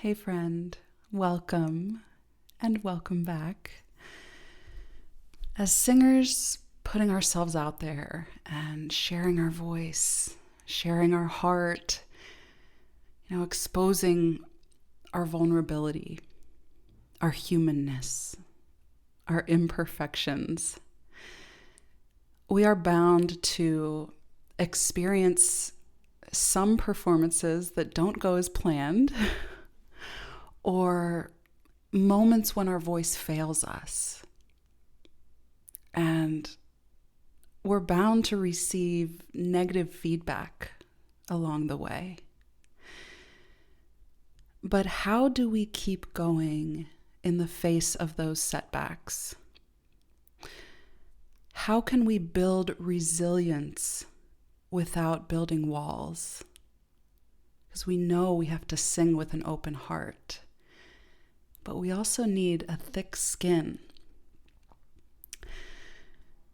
Hey friend, welcome and welcome back. As singers, putting ourselves out there and sharing our voice, sharing our heart, exposing our vulnerability, our humanness, our imperfections. We are bound to experience some performances that don't go as planned, or moments when our voice fails us. And we're bound to receive negative feedback along the way. But how do we keep going in the face of those setbacks? How can we build resilience without building walls? Because we know we have to sing with an open heart. But we also need a thick skin.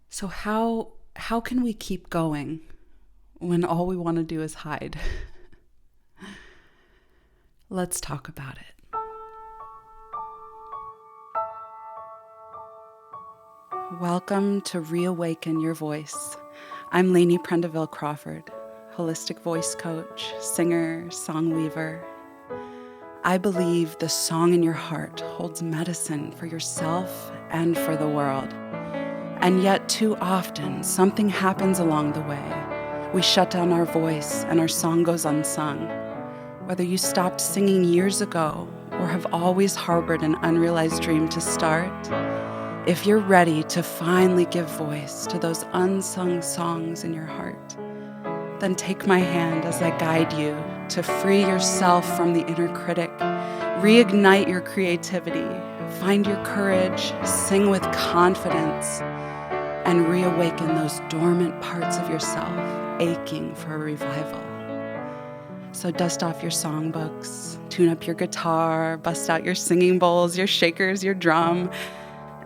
So how can we keep going when all we want to do is hide? Let's talk about it. Welcome to Reawaken Your Voice. I'm Lainey Prendeville Crawford, holistic voice coach, singer, song weaver. I believe the song in your heart holds medicine for yourself and for the world. And yet too often, something happens along the way. We shut down our voice and our song goes unsung. Whether you stopped singing years ago or have always harbored an unrealized dream to start, if you're ready to finally give voice to those unsung songs in your heart, then take my hand as I guide you to free yourself from the inner critic, reignite your creativity, find your courage, sing with confidence, and reawaken those dormant parts of yourself aching for a revival. So dust off your songbooks, tune up your guitar, bust out your singing bowls, your shakers, your drum.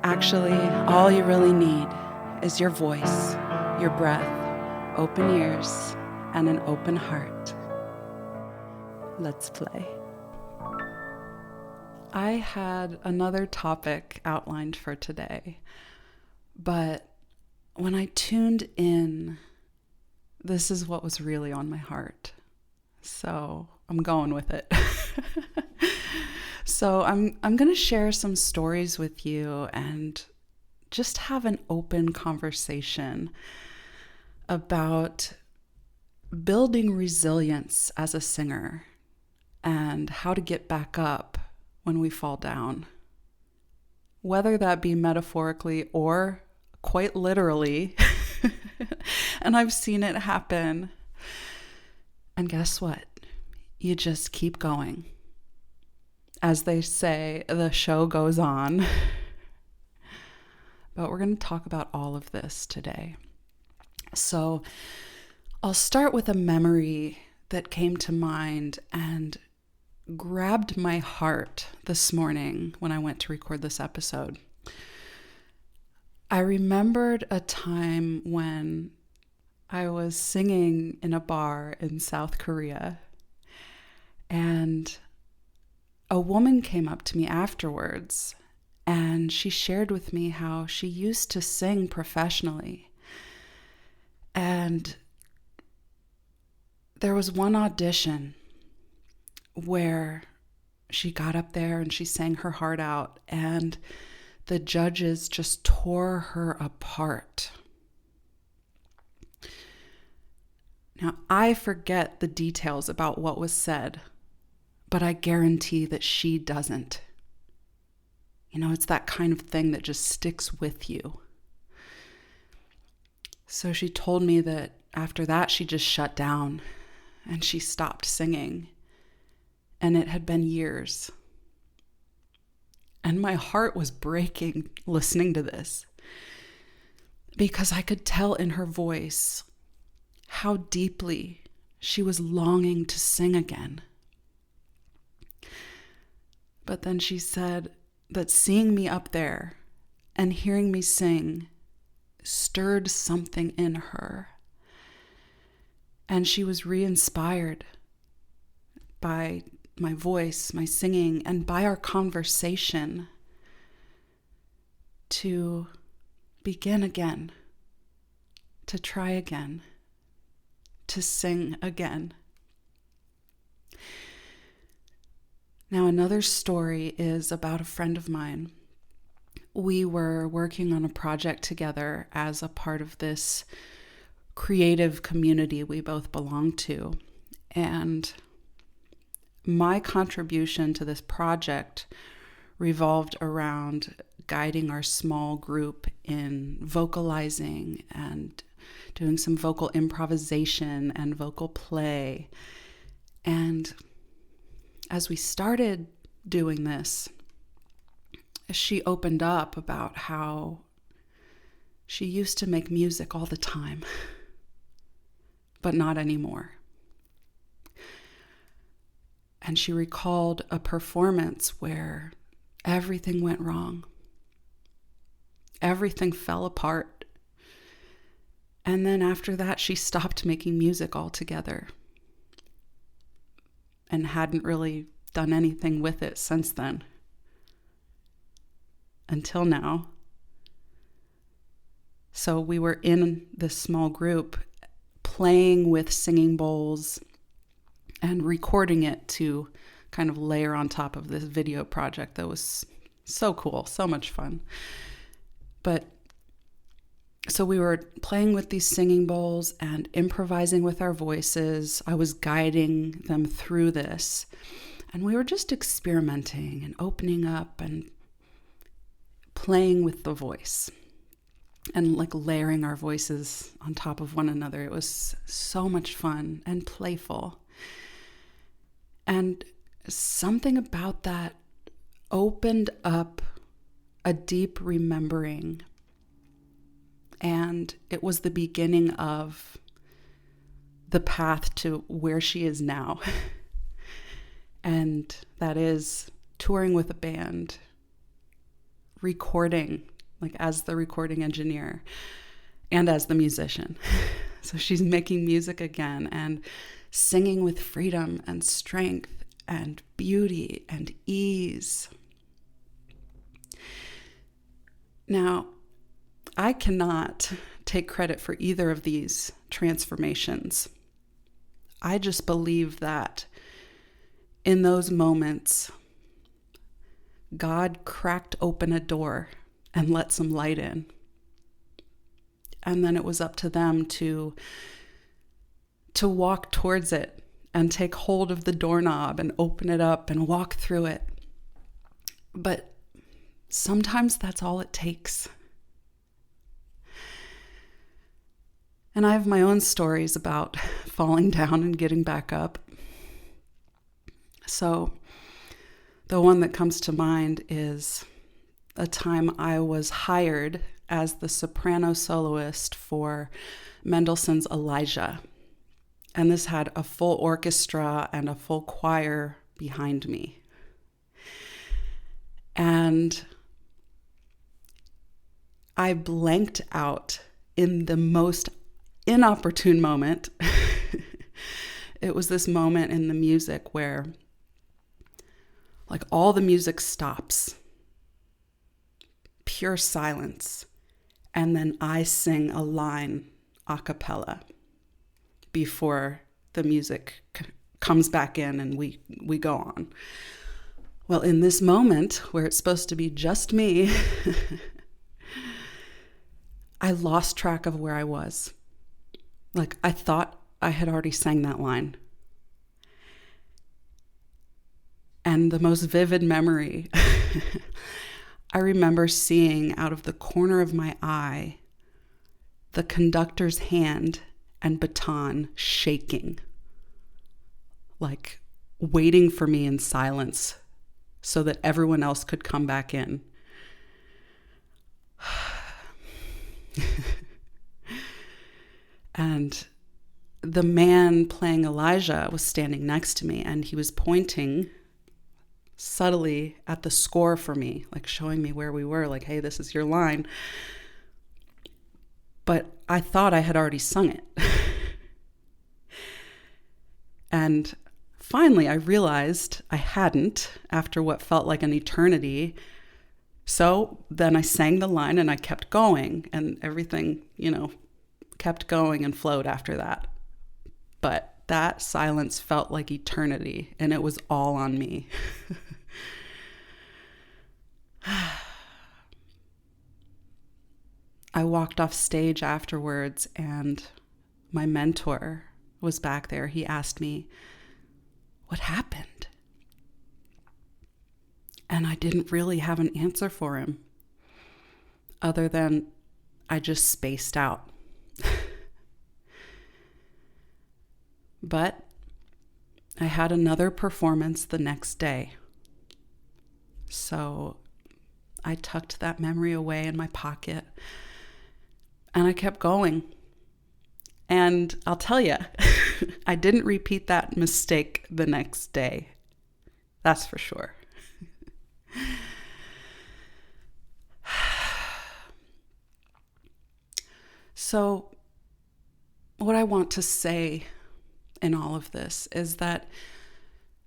Actually, all you really need is your voice, your breath, open ears, and an open heart. Let's play. I had another topic outlined for today, but when I tuned in, this is what was really on my heart. So I'm going with it. So I'm going to share some stories with you and just have an open conversation about building resilience as a singer and how to get back up when we fall down. Whether that be metaphorically or quite literally. And I've seen it happen. And guess what? You just keep going. As they say, the show goes on. But we're going to talk about all of this today. So I'll start with a memory that came to mind and grabbed my heart this morning when I went to record this episode. I remembered a time when I was singing in a bar in South Korea, and a woman came up to me afterwards, and she shared with me how she used to sing professionally. And there was one audition where she got up there and she sang her heart out, and the judges just tore her apart. Now, I forget the details about what was said, but I guarantee that she doesn't. It's that kind of thing that just sticks with you. So she told me that after that, she just shut down and she stopped singing. And it had been years. And my heart was breaking listening to this, because I could tell in her voice how deeply she was longing to sing again. But then she said that seeing me up there and hearing me sing stirred something in her. And she was re-inspired by my voice, my singing, and by our conversation to begin again, to try again, to sing again. Now, another story is about a friend of mine. We were working on a project together as a part of this creative community we both belong to. And my contribution to this project revolved around guiding our small group in vocalizing and doing some vocal improvisation and vocal play. And as we started doing this, she opened up about how she used to make music all the time, but not anymore. And she recalled a performance where everything went wrong. Everything fell apart. And then after that, she stopped making music altogether and hadn't really done anything with it since then. Until now. So we were in this small group playing with singing bowls and recording it to kind of layer on top of this video project that was so cool, so much fun. But so we were playing with these singing bowls and improvising with our voices. I was guiding them through this. And we were just experimenting and opening up and playing with the voice and like layering our voices on top of one another. It was so much fun and playful. And something about that opened up a deep remembering. And it was the beginning of the path to where she is now. And that is touring with a band, recording, like as the recording engineer and as the musician. So she's making music again and singing with freedom and strength and beauty and ease. Now, I cannot take credit for either of these transformations. I just believe that in those moments, God cracked open a door and let some light in. And then it was up to them to walk towards it and take hold of the doorknob and open it up and walk through it. But sometimes that's all it takes. And I have my own stories about falling down and getting back up. So the one that comes to mind is a time I was hired as the soprano soloist for Mendelssohn's Elijah. And this had a full orchestra and a full choir behind me. And I blanked out in the most inopportune moment. It was this moment in the music where like all the music stops, pure silence, and then I sing a line a cappella before the music comes back in and we go on. Well, in this moment where it's supposed to be just me, I lost track of where I was. Like I thought I had already sang that line. And the most vivid memory, I remember seeing out of the corner of my eye the conductor's hand and baton shaking, like waiting for me in silence so that everyone else could come back in. And the man playing Elijah was standing next to me, and he was pointing subtly at the score for me, like showing me where we were, like, hey, this is your line. But I thought I had already sung it. And finally, I realized I hadn't after what felt like an eternity. So then I sang the line and I kept going, and everything, kept going and flowed after that. But that silence felt like eternity, and it was all on me. I walked off stage afterwards, and my mentor was back there. He asked me, "What happened?" And I didn't really have an answer for him, other than I just spaced out. But I had another performance the next day. So I tucked that memory away in my pocket, and I kept going. And I'll tell you, I didn't repeat that mistake the next day. That's for sure. So what I want to say in all of this is that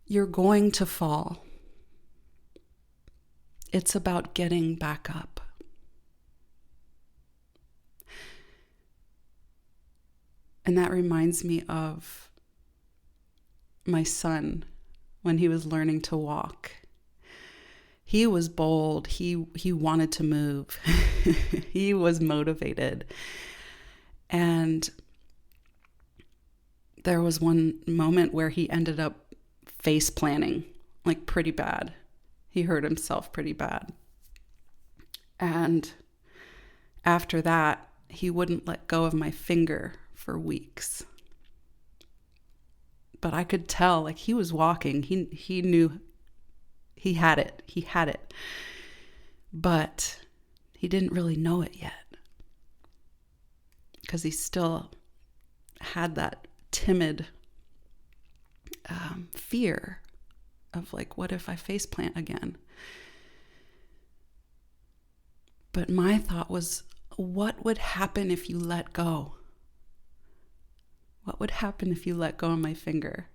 you're going to fall. It's about getting back up. And that reminds me of my son when he was learning to walk. He was bold. He wanted to move. He was motivated. And there was one moment where he ended up face planting, like pretty bad. He hurt himself pretty bad. And after that, he wouldn't let go of my finger for weeks. But I could tell, like, he was walking. He knew he had it. He had it. But he didn't really know it yet, because he still had that timid fear of, like, what if I faceplant again? But my thought was, what would happen if you let go? What would happen if you let go of my finger?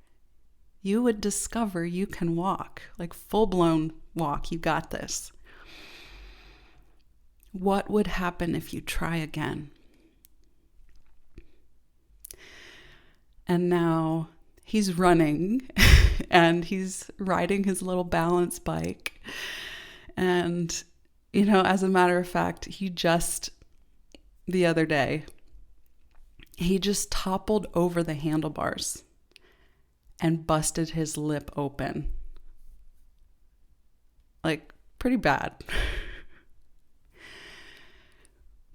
You would discover you can walk, like full-blown walk. You got this. What would happen if you try again? And now he's running and he's riding his little balance bike. And, as a matter of fact, the other day, he just toppled over the handlebars and busted his lip open. Like, pretty bad.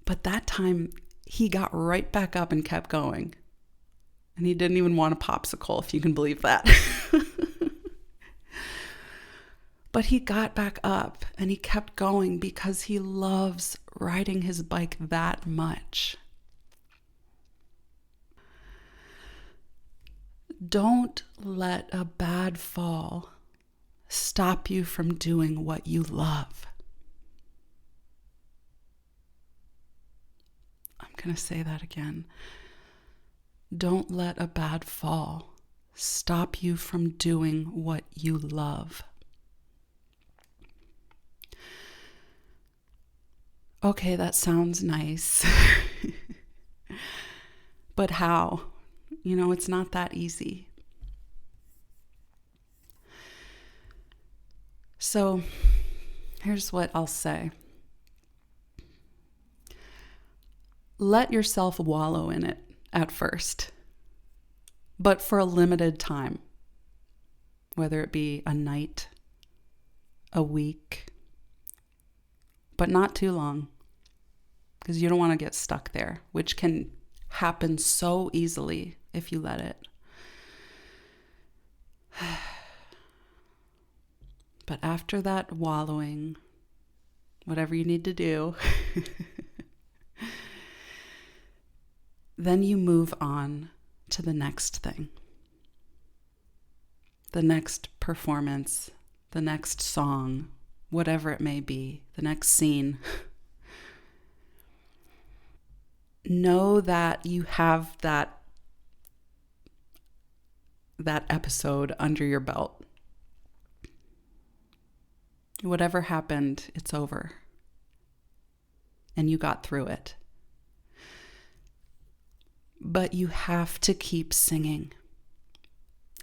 But that time, he got right back up and kept going. And he didn't even want a popsicle, if you can believe that. But he got back up and he kept going because he loves riding his bike that much. Don't let a bad fall stop you from doing what you love. I'm going to say that again. Don't let a bad fall stop you from doing what you love. Okay, that sounds nice. But how? It's not that easy. So here's what I'll say. Let yourself wallow in it at first, but for a limited time, whether it be a night, a week, but not too long, because you don't want to get stuck there, which can happen so easily if you let it. But after that wallowing, whatever you need to do, then you move on to the next thing, the next performance, the next song, whatever it may be, the next scene. Know that you have that that episode under your belt. Whatever happened, it's over. And you got through it. But you have to keep singing.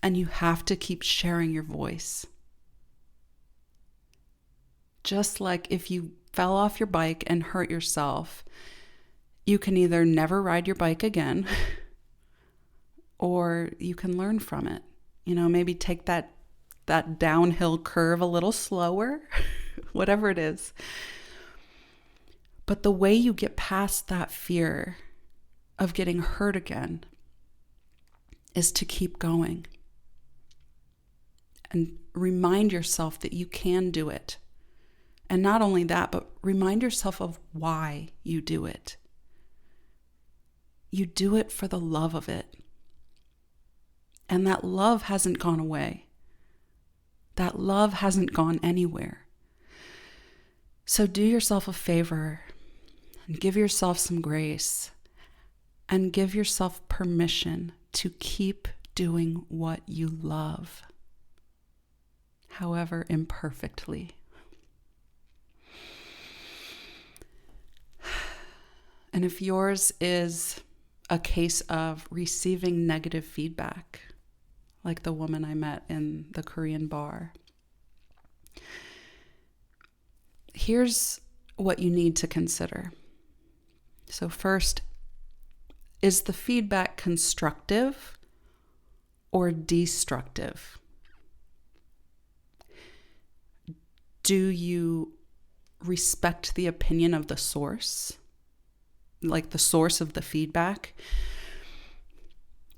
And you have to keep sharing your voice. Just like if you fell off your bike and hurt yourself, you can either never ride your bike again, or you can learn from it. Maybe take that downhill curve a little slower, whatever it is. But the way you get past that fear of getting hurt again is to keep going. And remind yourself that you can do it. And not only that, but remind yourself of why you do it. You do it for the love of it. And that love hasn't gone away. That love hasn't gone anywhere. So do yourself a favor and give yourself some grace and give yourself permission to keep doing what you love, however imperfectly. And if yours is a case of receiving negative feedback, like the woman I met in the Korean bar, here's what you need to consider. So first, is the feedback constructive or destructive? Do you respect the opinion of the source? Like the source of the feedback?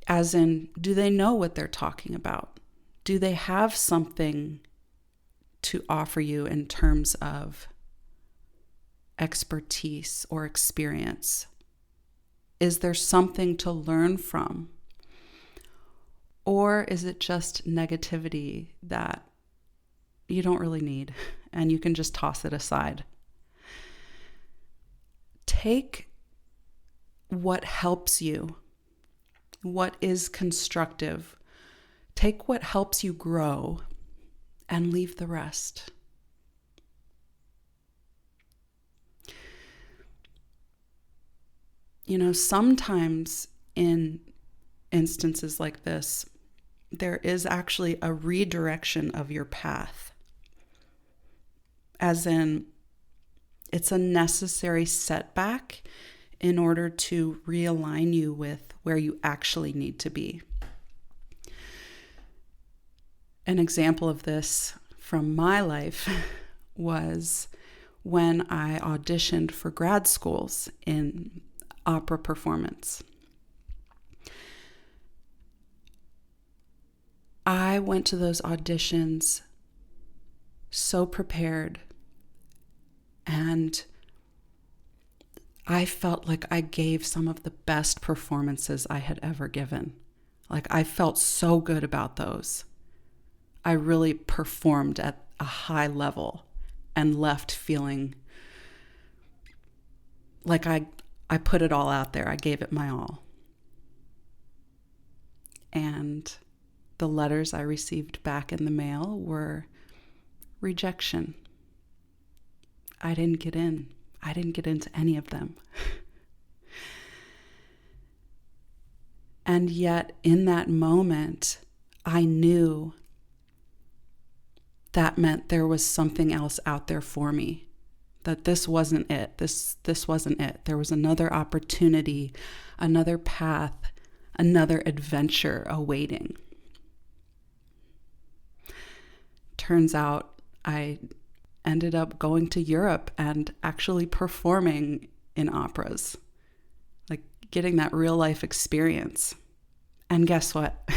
As in, do they know what they're talking about? Do they have something to offer you in terms of expertise or experience? Is there something to learn from? Or is it just negativity that you don't really need and you can just toss it aside? Take what helps you, what is constructive. Take what helps you grow and leave the rest. Sometimes in instances like this, there is actually a redirection of your path. As in, it's a necessary setback in order to realign you with where you actually need to be. An example of this from my life was when I auditioned for grad schools in opera performance. I went to those auditions so prepared, and I felt like I gave some of the best performances I had ever given. Like, I felt so good about those. I really performed at a high level and left feeling like I put it all out there. I gave it my all. And the letters I received back in the mail were rejection. I didn't get in. I didn't get into any of them. And yet, in that moment, I knew that meant there was something else out there for me. That this wasn't it. This wasn't it. There was another opportunity, another path, another adventure awaiting. Turns out I ended up going to Europe and actually performing in operas, like getting that real life experience. And guess what?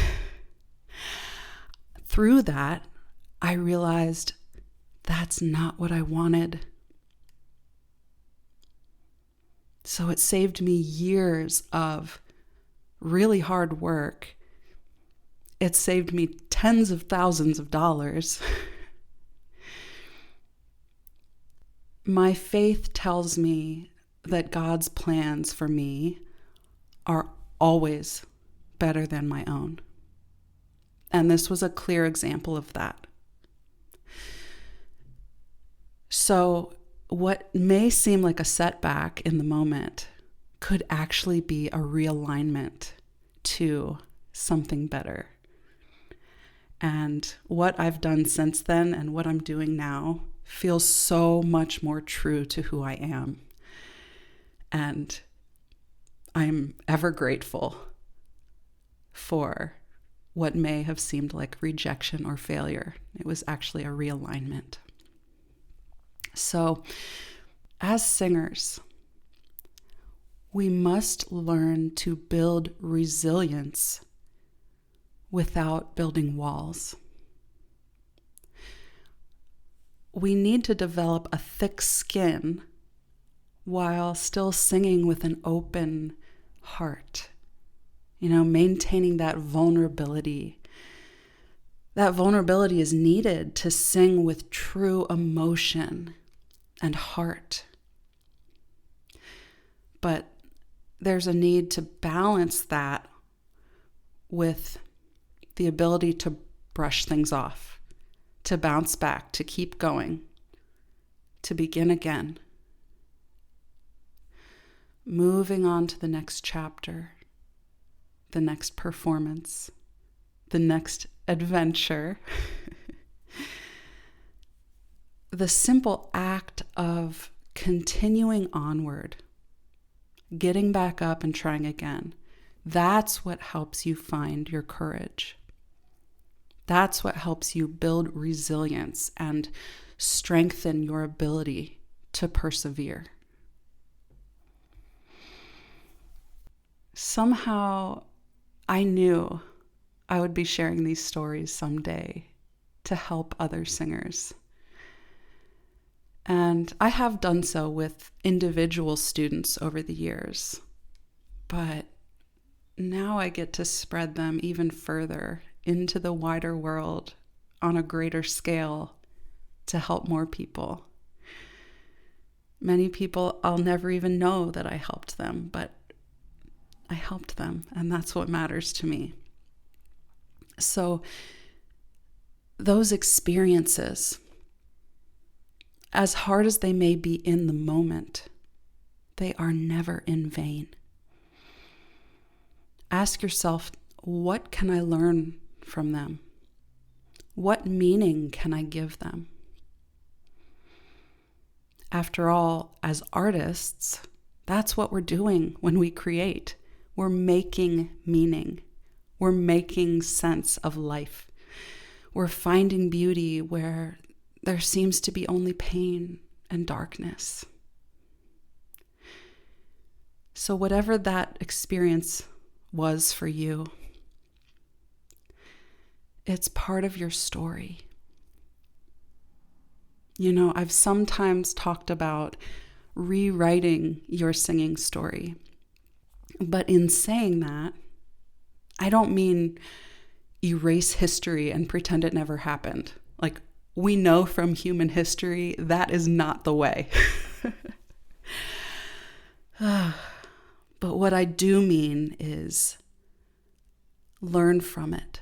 Through that, I realized that's not what I wanted. So it saved me years of really hard work. It saved me tens of thousands of dollars. My faith tells me that God's plans for me are always better than my own. And this was a clear example of that. So what may seem like a setback in the moment could actually be a realignment to something better. And what I've done since then and what I'm doing now feels so much more true to who I am. And I'm ever grateful for what may have seemed like rejection or failure. It was actually a realignment. So, as singers, we must learn to build resilience without building walls. We need to develop a thick skin while still singing with an open heart. Maintaining that vulnerability. That vulnerability is needed to sing with true emotion and heart. But there's a need to balance that with the ability to brush things off, to bounce back, to keep going, to begin again. Moving on to the next chapter, the next performance, the next adventure. The simple act of continuing onward, getting back up and trying again, that's what helps you find your courage. That's what helps you build resilience and strengthen your ability to persevere. Somehow, I knew I would be sharing these stories someday to help other singers. And I have done so with individual students over the years. But now I get to spread them even further into the wider world on a greater scale to help more people. Many people, I'll never even know that I helped them, but I helped them, and that's what matters to me. So those experiences, as hard as they may be in the moment, they are never in vain. Ask yourself, what can I learn from them? What meaning can I give them? After all, as artists, that's what we're doing when we create. We're making meaning. We're making sense of life. We're finding beauty where there seems to be only pain and darkness. So whatever that experience was for you, it's part of your story. I've sometimes talked about rewriting your singing story. But in saying that, I don't mean erase history and pretend it never happened. Like, we know from human history that is not the way. But what I do mean is learn from it.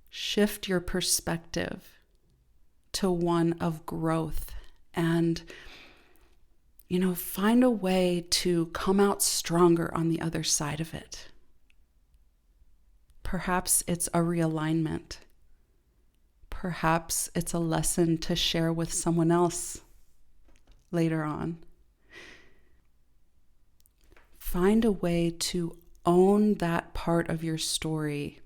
Shift your perspective to one of growth and, find a way to come out stronger on the other side of it. Perhaps it's a realignment. Perhaps it's a lesson to share with someone else later on. Find a way to own that part of your story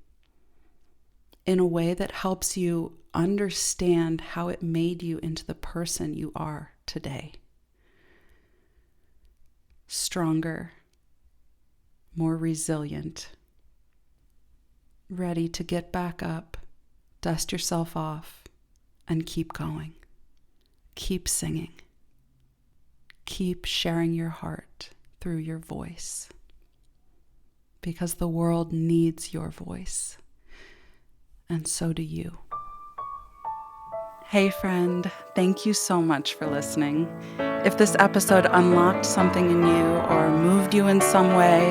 in a way that helps you understand how it made you into the person you are today. Stronger, more resilient, ready to get back up, dust yourself off, and keep going. Keep singing. Keep sharing your heart through your voice, because the world needs your voice, and so do you. Hey friend, thank you so much for listening. If this episode unlocked something in you or moved you in some way,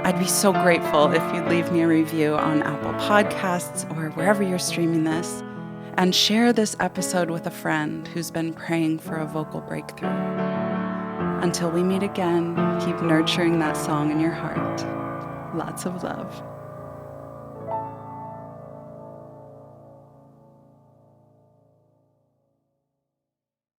I'd be so grateful if you'd leave me a review on Apple Podcasts or wherever you're streaming this, and share this episode with a friend who's been praying for a vocal breakthrough. Until we meet again, keep nurturing that song in your heart. Lots of love.